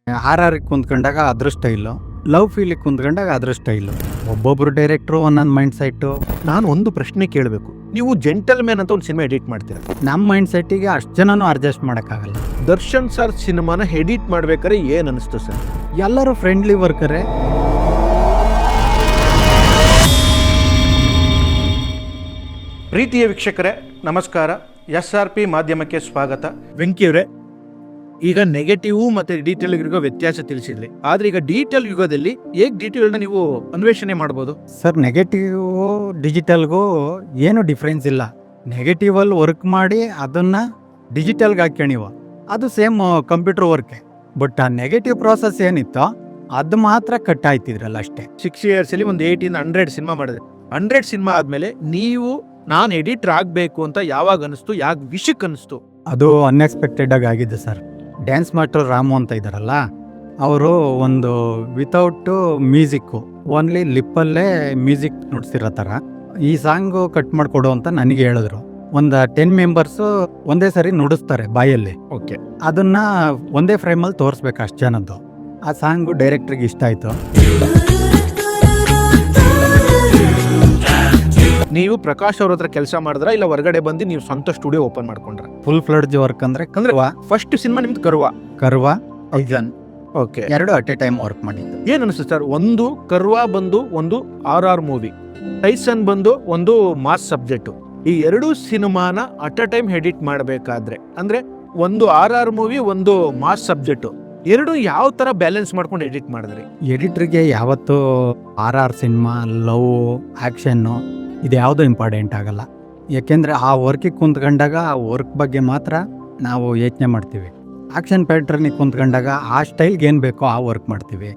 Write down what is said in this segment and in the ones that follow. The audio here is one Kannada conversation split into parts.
RR ಕುಂತ್ಕೊಂಡಾಗ ಅದ್ರ ಸ್ಟೈಲು, ಲವ್ ಫೀಲಿಗೆ ಕುಂತ್ಕೊಂಡಾಗ ಅದ್ರ ಸ್ಟೈಲು. ಒಬ್ಬೊಬ್ರು ಡೈರೆಕ್ಟ್ರು ಒಂದೊಂದು ಮೈಂಡ್ ಸೆಟ್ಟು. ನಾನು ಒಂದು ಪ್ರಶ್ನೆ ಕೇಳಬೇಕು, ನೀವು ಜೆಂಟಲ್ ಮ್ಯಾನ್ ಅಂತ ಒಂದು ಸಿನಿಮಾ ಎಡಿಟ್ ಮಾಡ್ತೀರಾ, ನಮ್ಮ ಮೈಂಡ್ ಸೆಟ್ಟಿಗೆ ಅಷ್ಟು ಜನನೂ ಅಡ್ಜಸ್ಟ್ ಮಾಡೋಕ್ಕಾಗಲ್ಲ. ದರ್ಶನ್ ಸರ್ ಸಿನಿಮಾನ ಎಡಿಟ್ ಮಾಡ್ಬೇಕಾದ್ರೆ ಏನ್ ಅನಿಸ್ತು ಸರ್? ಎಲ್ಲರೂ ಫ್ರೆಂಡ್ಲಿ ವರ್ಕರೇ. ಪ್ರೀತಿಯ ವೀಕ್ಷಕರೇ ನಮಸ್ಕಾರ, SRP ಮಾಧ್ಯಮಕ್ಕೆ ಸ್ವಾಗತ. ವೆಂಕಿಯವರೇ, ಈಗ ನೆಗೆಟಿವ್ ಮತ್ತೆ ಡೀಟೇಲ್ ಇರೋ ವ್ಯತ್ಯಾಸ ತಿಳಿಸಿದ್ರಿ, ಆದ್ರೆ ಈಗ ಡೀಟೇಲ್ ಯುಗದಲ್ಲಿ ಹೇಗೆ ಡೀಟೇಲ್ನ ನೀವು ಅನ್ವೇಷಣೆ ಮಾಡ್ಬೋದು ಸರ್? ನೆಗೆಟಿವ್ ಡಿಜಿಟಲ್ಗೂ ಏನು ಡಿಫ್ರೆನ್ಸ್ ಇಲ್ಲ. ನೆಗೆಟಿವಲ್ಲಿ ವರ್ಕ್ ಮಾಡಿ ಅದನ್ನು ಡಿಜಿಟಲ್ಗೆ ಹಾಕ್ಯಣಿವ, ಅದು ಸೇಮ್ ಕಂಪ್ಯೂಟರ್ ವರ್ಕೆ. ಬಟ್ ಆ ನೆಗೆಟಿವ್ ಪ್ರಾಸೆಸ್ ಏನಿತ್ತೋ ಅದು ಮಾತ್ರ ಕಟ್ ಆಯ್ತಿದ್ರಲ್ಲ ಅಷ್ಟೇ. 6 years ಅಲ್ಲಿ ಒಂದು 80 ಇಂದ 100 ಸಿನಿಮಾ ಮಾಡಿದ್ರೆ, 100 ಸಿನಿಮಾ ಆದ್ಮೇಲೆ ನೀವು ನಾನು ಎಡಿಟರ್ ಆಗಬೇಕು ಅಂತ ಯಾವಾಗ ಅನಿಸ್ತು, ಯಾಕೆ ವಿಷಯಕ್ಕೆ ಅನಿಸ್ತು? ಅದು ಅನ್ಎಕ್ಸ್ಪೆಕ್ಟೆಡ್ ಆಗಿ ಆಗಿದೆ ಸರ್. ಡ್ಯಾನ್ಸ್ ಮಾಸ್ಟರ್ ರಾಮು ಅಂತ ಇದ್ದಾರಲ್ಲ, ಅವರು ಒಂದು ವಿತೌಟ್ ಮ್ಯೂಸಿಕ್ಕು ಓನ್ಲಿ ಲಿಪ್ಪಲ್ಲೇ ಮ್ಯೂಸಿಕ್ ನುಡ್ಸಿರೋ ಥರ ಈ ಸಾಂಗು ಕಟ್ ಮಾಡಿಕೊಡು ಅಂತ ನನಗೆ ಹೇಳಿದ್ರು. ಒಂದು 10 ಮೆಂಬರ್ಸು ಒಂದೇ ಸರಿ ನುಡಿಸ್ತಾರೆ ಬಾಯಲ್ಲಿ. ಓಕೆ, ಅದನ್ನು ಒಂದೇ ಫ್ರೇಮಲ್ಲಿ ತೋರಿಸ್ಬೇಕು ಅಷ್ಟು ಜನದ್ದು. ಆ ಸಾಂಗು ಡೈರೆಕ್ಟ್ರಿಗೆ ಇಷ್ಟ ಆಯಿತು. ನೀವು ಪ್ರಕಾಶ್ ಅವ್ರ ಹತ್ರ ಕೆಲಸ ಮಾಡಿದ್ರ, ಇಲ್ಲ ಹೊರಗಡೆ ಬಂದು ನೀವು ಸ್ವಂತ ಸ್ಟುಡಿಯೋ ಓಪನ್ ಮಾಡ್ಕೊಂಡ್ರ? ಫುಲ್ ಫ್ಲಡ್ಜ್ ವರ್ಕ್ ಅಂದರೆ ಫಸ್ಟ್ ಸಿನಿಮಾ ನಿಮ್ದು ಕರ್ವ ಐಜನ್ ಓಕೆ, ಎರಡು ಅಟ್ ಎ ಟೈಮ್ ವರ್ಕ್ ಮಾಡಿದ್ದು. ಏನ್ ಅನಿಸ್ತು ಸರ್? ಒಂದು ಕರ್ವ ಬಂದು ಒಂದು RR ಮೂವಿ, ಟೈಸನ್ ಬಂದು ಒಂದು ಮಾಸ್ ಸಬ್ಜೆಕ್ಟ್. ಈ ಎರಡೂ ಸಿನಿಮಾನ ಅಟ್ ಅ ಟೈಮ್ ಎಡಿಟ್ ಮಾಡಬೇಕಾದ್ರೆ, ಅಂದ್ರೆ ಒಂದು RR ಮೂವಿ ಒಂದು ಮಾಸ್ ಸಬ್ಜೆಕ್ಟ್, ಎರಡು ಯಾವ ತರ ಬ್ಯಾಲೆನ್ಸ್ ಮಾಡ್ಕೊಂಡು ಎಡಿಟ್ ಮಾಡಿದ್ರಿ? ಎಡಿಟ್ರಿಗೆ ಯಾವತ್ತೂ RR ಸಿನಿಮಾ, ಲವ್, ಆ್ಯಕ್ಷನ್ನು ಇದು ಯಾವುದೂ ಇಂಪಾರ್ಟೆಂಟ್ ಆಗಲ್ಲ. ಯಾಕೆಂದರೆ ಆ ವರ್ಕಿಗೆ ಕುಂತ್ಕೊಂಡಾಗ ಆ ವರ್ಕ್ ಬಗ್ಗೆ ಮಾತ್ರ ನಾವು ಯೋಚನೆ ಮಾಡ್ತೀವಿ. ಆ್ಯಕ್ಷನ್ ಪ್ಯಾಟ್ರನಿಗೆ ಕುಂತ್ಕೊಂಡಾಗ ಆ ಸ್ಟೈಲ್ಗೆ ಏನು ಬೇಕೋ ಆ ವರ್ಕ್ ಮಾಡ್ತೀವಿ.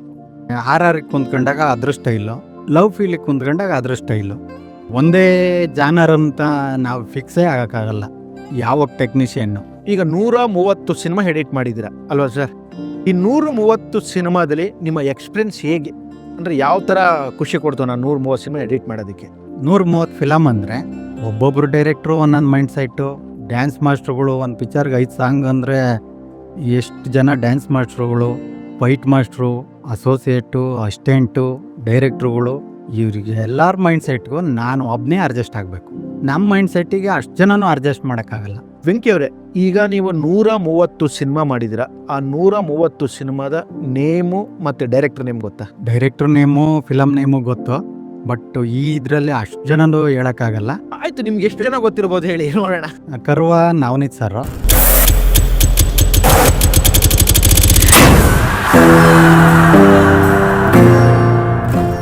RRಗೆ ಕುಂತ್ಕೊಂಡಾಗ ಅದ್ರ ಸ್ಟೈಲು, ಲವ್ ಫೀಲಿಗೆ ಕುಂತ್ಕೊಂಡಾಗ ಅದ್ರ ಸ್ಟೈಲು. ಒಂದೇ ಜಾನರ್ ಅಂತ ನಾವು ಫಿಕ್ಸೇ ಆಗೋಕ್ಕಾಗಲ್ಲ ಯಾವ ಟೆಕ್ನಿಷಿಯನ್ನು. ಈಗ 130 ಸಿನಿಮಾ ಎಡಿಟ್ ಮಾಡಿದ್ದೀರಾ ಅಲ್ವಾ ಸರ್? ಈ 130 ಸಿನಿಮಾದಲ್ಲಿ ನಿಮ್ಮ ಎಕ್ಸ್ಪೀರಿಯನ್ಸ್ ಹೇಗೆ, ಅಂದರೆ ಯಾವ ಥರ ಖುಷಿ ಕೊಡ್ತು ನಾನು 130 ಸಿನಿಮಾ ಎಡಿಟ್ ಮಾಡೋದಕ್ಕೆ? 130 ಫಿಲಮ್ ಅಂದರೆ ಒಬ್ಬೊಬ್ರು ಡೈರೆಕ್ಟ್ರು ಒಂದೊಂದು ಮೈಂಡ್ ಸೆಟ್ಟು. ಡ್ಯಾನ್ಸ್ ಮಾಸ್ಟ್ರುಗಳು ಒಂದು ಪಿಕ್ಚರ್ಗೆ 5 ಸಾಂಗ್ ಅಂದರೆ ಎಷ್ಟು ಜನ ಡ್ಯಾನ್ಸ್ ಮಾಸ್ಟ್ರುಗಳು, ಫೈಟ್ ಮಾಸ್ಟ್ರು, ಅಸೋಸಿಯೇಟು, ಅಸಿಸ್ಟೆಂಟು, ಡೈರೆಕ್ಟ್ರುಗಳು, ಇವರಿಗೆ ಎಲ್ಲರ ಮೈಂಡ್ ಸೆಟ್ಗೂ ನಾನು ಒಬ್ಬನೇ ಅಡ್ಜಸ್ಟ್ ಆಗಬೇಕು. ನಮ್ಮ ಮೈಂಡ್ ಸೆಟ್ಟಿಗೆ ಅಷ್ಟು ಜನನೂ ಅಡ್ಜಸ್ಟ್ ಮಾಡೋಕ್ಕಾಗಲ್ಲ. ವೆಂಕಿ ಅವರೇ, ಈಗ ನೀವು 130 ಸಿನಿಮಾ ಮಾಡಿದ್ದೀರಾ, ಆ 130 ಸಿನಿಮಾದ ನೇಮು ಮತ್ತು ಡೈರೆಕ್ಟರ್ ನೇಮ್ ಗೊತ್ತಾ? ಡೈರೆಕ್ಟ್ರ್ ನೇಮು, ಫಿಲಮ್ ನೇಮು ಗೊತ್ತು, ಬಟ್ ಈ ಇದರಲ್ಲಿ ಅಷ್ಟು ಜನನೂ ಹೇಳೋಕ್ಕಾಗಲ್ಲ. ಆಯ್ತು, ನಿಮ್ಗೆ ಎಷ್ಟು ಜನ ಗೊತ್ತಿರ್ಬೋದು ಹೇಳಿ ನೋಡೋಣ. ಕರ್ವ ನವನೀತ್ ಸರ್,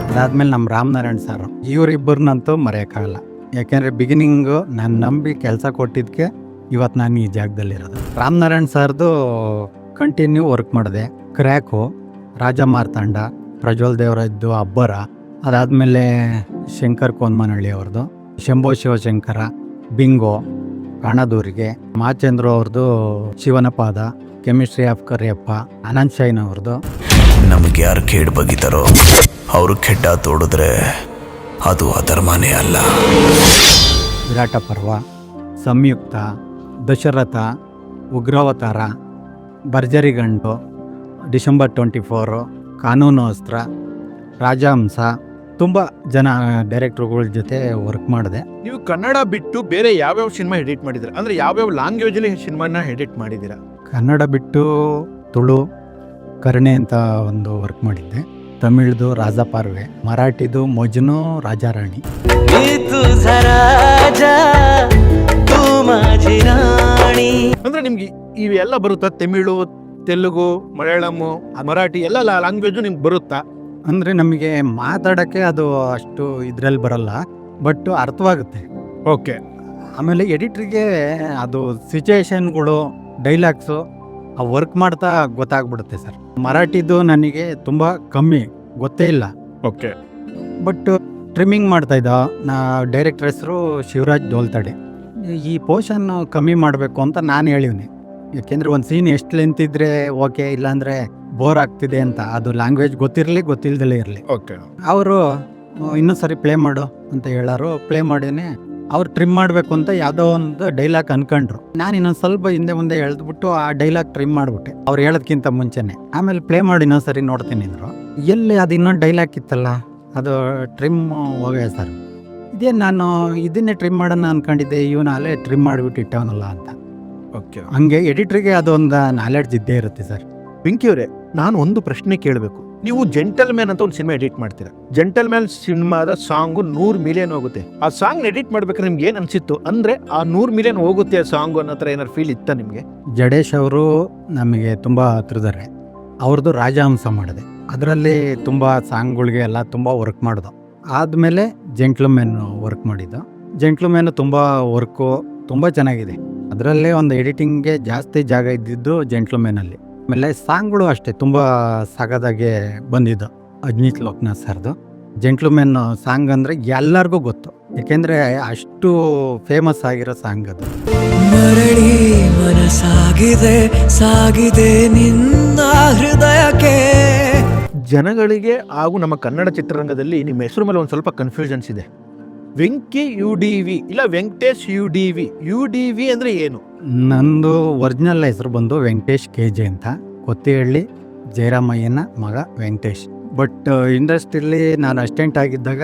ಅದಾದ್ಮೇಲೆ ನಮ್ಮ ರಾಮನಾರಾಯಣ್ ಸರ್, ಇವರಿಬ್ಬರನ್ನಂತೂ ಮರೆಯೋಕ್ಕಾಗಲ್ಲ. ಯಾಕೆಂದರೆ ಬಿಗಿನಿಂಗು ನಾನು ನಂಬಿ ಕೆಲಸ ಕೊಟ್ಟಿದ್ದಕ್ಕೆ ಇವತ್ತು ನಾನು ಈ ಜಾಗದಲ್ಲಿರೋದು. ರಾಮನಾರಾಯಣ್ ಸರ್ದು ಕಂಟಿನ್ಯೂ ವರ್ಕ್ ಮಾಡಿದೆ. ಕ್ರ್ಯಾಕು, ರಾಜ ಮಾರ್ತಾಂಡ, ಪ್ರಜ್ವಲ್ ದೇವರಾಜ್ದು ಅಬ್ಬರ, ಅದಾದಮೇಲೆ ಶಂಕರ್ ಕೋನ್ಮನಹಳ್ಳಿ ಅವ್ರದ್ದು ಶಂಭೋ ಶಿವಶಂಕರ, ಬಿಂಗೋ, ಕಾಣದೂರಿಗೆ, ಮಾಚಂದ್ರ ಅವ್ರದ್ದು ಶಿವನ ಪಾದ, chemistry of Kariyappa, Ananth shine ಅವ್ರದ್ದು. ನಮಗೆ ಯಾರು ಕೇಡು ಬಗಿತಾರೋ ಅವರು ಕೆಡ್ಡ ತೋಡಿದ್ರೆ ಅದು ಅಧರ್ಮನೇ ಅಲ್ಲ. ವಿರಾಟ ಪರ್ವ, ಸಂಯುಕ್ತ, ದಶರಥ, ಉಗ್ರಾವತಾರ, ಭರ್ಜರಿ ಗಂಡು, ಡಿಸೆಂಬರ್ 24, ಕಾನೂನು ಅಸ್ತ್ರ, ರಾಜಹಂಸ, ತುಂಬ ಜನ ಡೈರೆಕ್ಟ್ರುಗಳ ಜೊತೆ ವರ್ಕ್ ಮಾಡಿದೆ. ನೀವು ಕನ್ನಡ ಬಿಟ್ಟು ಬೇರೆ ಯಾವ್ಯಾವ ಸಿನಿಮಾ ಎಡಿಟ್ ಮಾಡಿದ್ದೀರಾ, ಅಂದರೆ ಯಾವ್ಯಾವ ಲ್ಯಾಂಗ್ವೇಜಲ್ಲಿ ಸಿನಿಮಾನ ಎಡಿಟ್ ಮಾಡಿದ್ದೀರಾ? ಕನ್ನಡ ಬಿಟ್ಟು ತುಳು, ಕರ್ಣೆ ಅಂತ ಒಂದು ವರ್ಕ್ ಮಾಡಿದ್ದೆ. ತಮಿಳ್ದು ರಾಜ ಪಾರ್ವೆ, ಮರಾಠಿದು ಮೊಜ್ನು ರಾಜಾರಾಣಿ. ಅಂದ್ರೆ ನಿಮ್ಗೆ ಇವೆಲ್ಲ ಬರುತ್ತಾ? ತಮಿಳು, ತೆಲುಗು, ಮಲಯಾಳಮು, ಮರಾಠಿ ಎಲ್ಲ ಲ್ಯಾಂಗ್ವೇಜು ನಿಮ್ಗೆ ಬರುತ್ತಾ? ಅಂದರೆ ನಮಗೆ ಮಾತಾಡೋಕ್ಕೆ ಅದು ಅಷ್ಟು ಇದರಲ್ಲಿ ಬರಲ್ಲ, ಬಟ್ ಅರ್ಥವಾಗುತ್ತೆ. ಓಕೆ. ಆಮೇಲೆ ಎಡಿಟ್ರಿಗೆ ಅದು ಸಿಚುಯೇಷನ್ಗಳು, ಡೈಲಾಗ್ಸು ಆ ವರ್ಕ್ ಮಾಡ್ತಾ ಗೊತ್ತಾಗ್ಬಿಡುತ್ತೆ ಸರ್. ಮರಾಠಿದು ನನಗೆ ತುಂಬ ಕಮ್ಮಿ, ಗೊತ್ತೇ ಇಲ್ಲ. ಓಕೆ. ಬಟ್ ಟ್ರಿಮ್ಮಿಂಗ್ ಮಾಡ್ತಾಯಿದ್ದ ನಾ ಡೈರೆಕ್ಟರ್ ಹೆಸರು ಶಿವರಾಜ್ ಡೋಲ್ತಡೆ. ಈ ಪೋರ್ಷನ್ ಕಮ್ಮಿ ಮಾಡಬೇಕು ಅಂತ ನಾನು ಹೇಳಿವ್ನಿ. ಯಾಕೆಂದರೆ ಒಂದು ಸೀನ್ ಎಷ್ಟು ಲೆಂತ್ ಇದ್ದರೆ ಓಕೆ, ಇಲ್ಲಾಂದರೆ ಬೋರ್ ಆಗ್ತಿದೆ ಅಂತ. ಅದು ಲ್ಯಾಂಗ್ವೇಜ್ ಗೊತ್ತಿರಲಿ ಗೊತ್ತಿಲ್ದಲೇ ಇರಲಿ. ಓಕೆ. ಅವರು ಇನ್ನೊಂದು ಸರಿ ಪ್ಲೇ ಮಾಡು ಅಂತ ಹೇಳೋರು. ಪ್ಲೇ ಮಾಡೀನಿ ಅವ್ರು ಟ್ರಿಮ್ ಮಾಡಬೇಕು ಅಂತ ಯಾವುದೋ ಒಂದು ಡೈಲಾಗ್ ಅನ್ಕೊಂಡ್ರು. ನಾನು ಇನ್ನೊಂದು ಸ್ವಲ್ಪ ಹಿಂದೆ ಮುಂದೆ ಎಳೆದ್ಬಿಟ್ಟು ಆ ಡೈಲಾಗ್ ಟ್ರಿಮ್ ಮಾಡಿಬಿಟ್ಟೆ ಅವ್ರು ಹೇಳೋದಕ್ಕಿಂತ ಮುಂಚೆನೆ. ಆಮೇಲೆ ಪ್ಲೇ ಮಾಡಿ ಇನ್ನೊಂದ್ಸರಿ ನೋಡ್ತೀನಿ ಅಂದರು. ಎಲ್ಲಿ ಅದು ಇನ್ನೊಂದು ಡೈಲಾಗ್ ಇತ್ತಲ್ಲ, ಅದು ಟ್ರಿಮ್ ಹೋಗೇ ಸರ್. ಇದೇ ನಾನು ಇದನ್ನೇ ಟ್ರಿಮ್ ಮಾಡೋಣ ಅನ್ಕೊಂಡಿದ್ದೆ, ಇವನು ಅಲ್ಲೇ ಟ್ರಿಮ್ ಮಾಡಿಬಿಟ್ಟು ಇಟ್ಟವನಲ್ಲ ಅಂತ. ಓಕೆ, ಹಂಗೆ ಎಡಿಟ್ರಿಗೆ ಅದೊಂದು ನಾಲೆಡ್ಜ್ ಇದ್ದೇ ಇರುತ್ತೆ ಸರ್. ಪಿಂಕಿ ಅವರೇ, ನಾನು ಒಂದು ಪ್ರಶ್ನೆ ಕೇಳಬೇಕು. ನೀವು ಜೆಂಟಲ್ಮ್ಯಾನ್ ಅಂತ ಒಂದು ಸಿನಿಮಾ ಎಡಿಟ್ ಮಾಡ್ತೀರಾ. ಜೆಂಟಲ್ಮ್ಯಾನ್ ಸಿನಿಮಾದ ಸಾಂಗು 100 ಮಿಲಿಯನ್ ಹೋಗುತ್ತೆ. ಆ ಸಾಂಗ್ ಎಡಿಟ್ ಮಾಡ್ಬೇಕಾದ್ರೆ ನಿಮ್ಗೆ ಏನು ಅನ್ಸಿತ್ತು? ಅಂದ್ರೆ ಆ 100 ಮಿಲಿಯನ್ ಹೋಗುತ್ತೆ ಆ ಸಾಂಗು ಅನ್ನೋ ಥರ ಏನಾರು ಫೀಲ್ ಇತ್ತ ನಿಮಗೆ? ಜಡೇಶ್ ಅವರು ನಮಗೆ ತುಂಬ ಹತ್ರದಾರೆ. ಅವ್ರದ್ದು ರಾಜಹಂಸ ಮಾಡಿದೆ, ಅದರಲ್ಲಿ ತುಂಬ ಸಾಂಗ್ಗಳಿಗೆ ಎಲ್ಲ ತುಂಬ ವರ್ಕ್ ಮಾಡಿದ್ದು. ಆದಮೇಲೆ ಜೆಂಟ್ಲ್ಮ್ಯಾನ್ ವರ್ಕ್ ಮಾಡಿದ್ದು. ಜೆಂಟ್ಲ್ಮ್ಯಾನ್ ತುಂಬ ವರ್ಕು ತುಂಬ ಚೆನ್ನಾಗಿದೆ. ಅದರಲ್ಲೇ ಒಂದು ಎಡಿಟಿಂಗ್ಗೆ ಜಾಸ್ತಿ ಜಾಗ ಇದ್ದಿದ್ದು ಜೆಂಟ್ಲ್ಮ್ಯಾನಲ್ಲಿ. ಆಮೇಲೆ ಸಾಂಗ್ಗಳು ಅಷ್ಟೇ ತುಂಬ ಸಗದಾಗೆ ಬಂದಿದ್ದು. ಅಜ್ನೀತ್ ಲೋಕನಾಥ್ ಸರ್ದು ಜೆಂಟ್ಲ್ಮ್ಯಾನ್ ಸಾಂಗ್ ಅಂದರೆ ಎಲ್ಲರಿಗೂ ಗೊತ್ತು, ಯಾಕೆಂದರೆ ಅಷ್ಟು ಫೇಮಸ್ ಆಗಿರೋ ಸಾಂಗ್ ಅದು. ಮರಳಿ ಮನಸಾಗಿದೆ ಸಾಗಿದೆ ನಿನ್ನ ಹೃದಯಕ್ಕೆ. ಜನಗಳಿಗೆ ಹಾಗೂ ನಮ್ಮ ಕನ್ನಡ ಚಿತ್ರರಂಗದಲ್ಲಿ ನಿಮ್ಮ ಹೆಸರು ಮೇಲೆ ಒಂದು ಸ್ವಲ್ಪ ಕನ್ಫ್ಯೂಷನ್ಸ್ ಇದೆ. ವೆಂಕಿ UDV ಇಲ್ಲ ವೆಂಕಟೇಶ್ UDV. UDV ಅಂದರೆ ಏನು? ನಂದು ಒರಿಜಿನಲ್ ಹೆಸರು ಬಂದು ವೆಂಕಟೇಶ್ KJ ಅಂತ, ಕೊತ್ತಿಹಳ್ಳಿ ಜಯರಾಮಯ್ಯನ ಮಗ ವೆಂಕಟೇಶ್. ಬಟ್ ಇಂಡಸ್ಟ್ರಿಯಲ್ಲಿ ನಾನು ಅಸಿಸ್ಟೆಂಟ್ ಆಗಿದ್ದಾಗ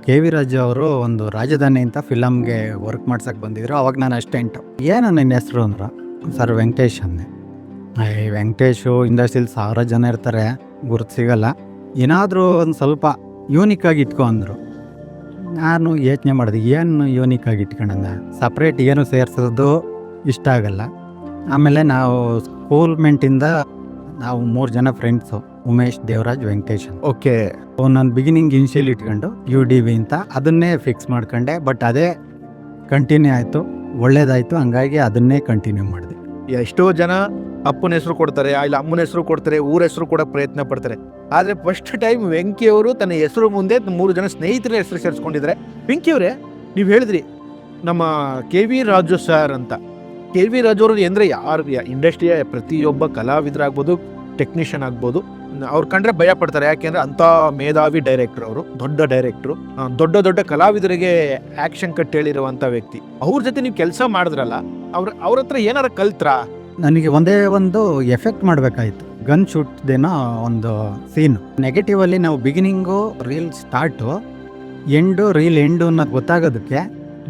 KV ರಾಜು ಅವರು ಒಂದು ರಾಜಧಾನಿ ಅಂತ ಫಿಲಮ್ಗೆ ವರ್ಕ್ ಮಾಡ್ಸಕ್ಕೆ ಬಂದಿದ್ರು. ಅವಾಗ ನಾನು ಅಸಿಸ್ಟೆಂಟು. ಏನು ನಿನ್ನ ಹೆಸರು ಅಂದರು. ಸರ್ ವೆಂಕಟೇಶ್ ಅಂದೆ. ವೆಂಕಟೇಶು ಇಂಡಸ್ಟ್ರಿಯಲ್ಲಿ 1000 ಜನ ಇರ್ತಾರೆ, ಗುರುತು ಸಿಗಲ್ಲ, ಏನಾದರೂ ಒಂದು ಸ್ವಲ್ಪ ಯೂನಿಕ್ಕಾಗಿ ಇಟ್ಕೊ ಅಂದರು. ನಾನು ಯೋಚನೆ ಮಾಡಿದೆ, ಏನು ಯೂನಿಕ್ಕಾಗಿ ಇಟ್ಕೊಳ್ಳೋಣ, ಸಪ್ರೇಟ್ ಏನು ಸೇರಿಸೋದು ಇಷ್ಟ ಆಗಲ್ಲ. ಆಮೇಲೆ ನಾವು ಸ್ಕೂಲ್ ಮೆಂಟಿಂದ ನಾವು 3 ಜನ ಫ್ರೆಂಡ್ಸು, ಉಮೇಶ್, ದೇವರಾಜ್, ವೆಂಕಟೇಶ್. ಓಕೆ, ನಾನು ಬಿಗಿನಿಂಗ್ ಇನಿಷಿಯಲ್ ಇಟ್ಕೊಂಡು UDV ಅಂತ ಅದನ್ನೇ ಫಿಕ್ಸ್ ಮಾಡ್ಕೊಂಡೆ. ಬಟ್ ಅದೇ ಕಂಟಿನ್ಯೂ ಆಯಿತು, ಒಳ್ಳೇದಾಯಿತು, ಹಂಗಾಗಿ ಅದನ್ನೇ ಕಂಟಿನ್ಯೂ ಮಾಡಿದೆ. ಎಷ್ಟೋ ಜನ ಅಪ್ಪನ ಹೆಸರು ಕೊಡ್ತಾರೆ, ಇಲ್ಲ ಅಮ್ಮನ ಹೆಸರು ಕೊಡ್ತಾರೆ, ಊರ ಹೆಸರು ಕೊಡೋಕೆ ಪ್ರಯತ್ನ ಪಡ್ತಾರೆ. ಆದರೆ ಫಸ್ಟ್ ಟೈಮ್ ವೆಂಕಿ ಅವರು ತನ್ನ ಹೆಸರು ಮುಂದೆ 3 ಜನ ಸ್ನೇಹಿತರ ಹೆಸರು ಸೇರಿಸ್ಕೊಂಡಿದ್ದಾರೆ. ವೆಂಕಿ ಅವರೇ, ನೀವು ಹೇಳಿದ್ರಿ ನಮ್ಮ KV ರಾಜು ಸರ್ ಅಂತ. KV ರಾಜು ಅವರು ಅಂದರೆ ಯಾರು ಇಂಡಸ್ಟ್ರಿಯ ಪ್ರತಿಯೊಬ್ಬ ಕಲಾವಿದರಾಗ್ಬೋದು, ಟೆಕ್ನಿಷಿಯನ್ ಆಗ್ಬೋದು, ಅವ್ರು ಕಂಡ್ರೆ ಭಯ ಪಡ್ತಾರೆ. ಯಾಕೆಂದರೆ ಅಂಥ ಮೇಧಾವಿ ಡೈರೆಕ್ಟ್ರು ಅವರು, ದೊಡ್ಡ ಡೈರೆಕ್ಟ್ರು, ದೊಡ್ಡ ದೊಡ್ಡ ಕಲಾವಿದರಿಗೆ ಆ್ಯಕ್ಷನ್ ಕಟ್ ಹೇಳಿರುವಂಥ ವ್ಯಕ್ತಿ. ಅವ್ರ ಜೊತೆ ನೀವು ಕೆಲಸ ಮಾಡಿದ್ರಲ್ಲ, ಅವ್ರ ಹತ್ರ ಏನಾರ ಕಲ್ತ್ರಾ? ನನಗೆ ಒಂದೇ ಒಂದು ಎಫೆಕ್ಟ್ ಮಾಡಬೇಕಾಯಿತು. ಗನ್ ಶೂಟ್ದೇನೋ ಒಂದು ಸೀನು. ನೆಗೆಟಿವಲ್ಲಿ ನಾವು beginning reel start, reel end ಅನ್ನೋದು ಗೊತ್ತಾಗೋದಕ್ಕೆ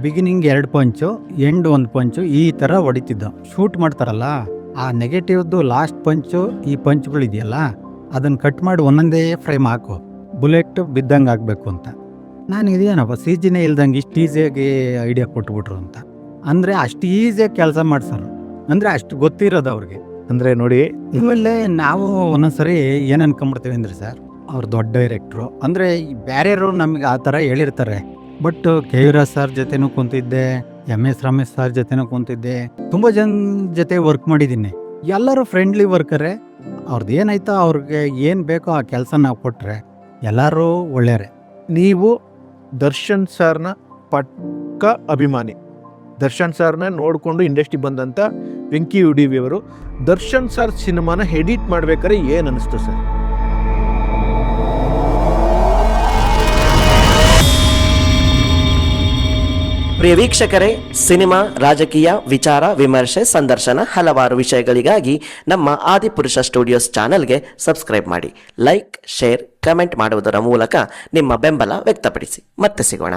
ಬಿಗಿನಿಂಗ್ 2 ಪಂಚು, ಎಂಡ್ 1 ಪಂಚು, ಈ ಥರ ಹೊಡಿತಿದ್ದೋ. ಶೂಟ್ ಮಾಡ್ತಾರಲ್ಲ, ಆ ನೆಗೆಟಿವ್ದು ಲಾಸ್ಟ್ ಪಂಚು, ಈ ಪಂಚ್ಗಳಿದೆಯಲ್ಲ, ಅದನ್ನು ಕಟ್ ಮಾಡಿ ಒಂದೊಂದೇ ಫ್ರೇಮ್ ಹಾಕು, ಬುಲೆಟ್ ಬಿದ್ದಂಗೆ ಆಗಬೇಕು ಅಂತ. ನಾನು ಇದೇನಪ್ಪ CGನೇ ಇಲ್ದಂಗೆ ಇಷ್ಟು ಈಸಿಯಾಗಿ ಐಡಿಯಾ ಕೊಟ್ಬಿಟ್ರು ಅಂತ. ಅಂದರೆ ಅಷ್ಟು ಈಸಿಯಾಗಿ ಕೆಲಸ ಮಾಡ್ಸೋರು, ಅಂದರೆ ಅಷ್ಟು ಗೊತ್ತಿರೋದು ಅವ್ರಿಗೆ. ಅಂದರೆ ನೋಡಿ, ಇವೆಲ್ಲೇ ನಾವು ಒಂದೊಂದ್ಸರಿ ಏನು ಅನ್ಕೊಂಬಿಡ್ತೀವಿ ಅಂದರೆ ಸರ್, ಅವ್ರು ದೊಡ್ಡ ಡೈರೆಕ್ಟ್ರು ಅಂದರೆ ಬೇರೆಯವರು ನಮಗೆ ಆ ಥರ ಹೇಳಿರ್ತಾರೆ. ಬಟ್ KV ರಾಜ್ ಸರ್ ಜೊತೆನೂ ಕುಂತಿದ್ದೆ, MS ರಮೇಶ್ ಸರ್ ಜೊತೆನೂ ಕುಂತಿದ್ದೆ, ತುಂಬ ಜನ ಜೊತೆ ವರ್ಕ್ ಮಾಡಿದ್ದೀನಿ. ಎಲ್ಲರೂ ಫ್ರೆಂಡ್ಲಿ ವರ್ಕರೇ. ಅವ್ರದ್ದು ಏನಾಯ್ತೋ ಅವ್ರಿಗೆ ಏನು ಬೇಕೋ ಆ ಕೆಲಸ ನಾವು ಕೊಟ್ಟರೆ ಎಲ್ಲರೂ ಒಳ್ಳೆಯವರೇ. ನೀವು ದರ್ಶನ್ ಸರ್ನ ಪಕ್ಕ ಅಭಿಮಾನಿ. ದರ್ಶನ್ ಸರ್ನ ನೋಡಿಕೊಂಡು ಇಂಡಸ್ಟ್ರಿ ಬಂದಂಥ ವೆಂಕಿ UDV ಅವರು ದರ್ಶನ್ ಸರ್ ಸಿನಿಮಾನ ಎಡಿಟ್ ಮಾಡ್ಬೇಕಾದ್ರೆ ಏನು ಅನಿಸ್ತು ಸರ್? ಪ್ರಿಯ ವೀಕ್ಷಕರೇ, ಸಿನಿಮಾ, ರಾಜಕೀಯ, ವಿಚಾರ, ವಿಮರ್ಶೆ, ಸಂದರ್ಶನ ಹಲವಾರು ವಿಷಯಗಳಿಗಾಗಿ ನಮ್ಮ ಆದಿಪುರುಷ ಸ್ಟುಡಿಯೋಸ್ ಚಾನೆಲ್ಗೆ ಸಬ್ಸ್ಕ್ರೈಬ್ ಮಾಡಿ. ಲೈಕ್, ಶೇರ್, ಕಮೆಂಟ್ ಮಾಡುವುದರ ಮೂಲಕ ನಿಮ್ಮ ಬೆಂಬಲ ವ್ಯಕ್ತಪಡಿಸಿ. ಮತ್ತೆ ಸಿಗೋಣ.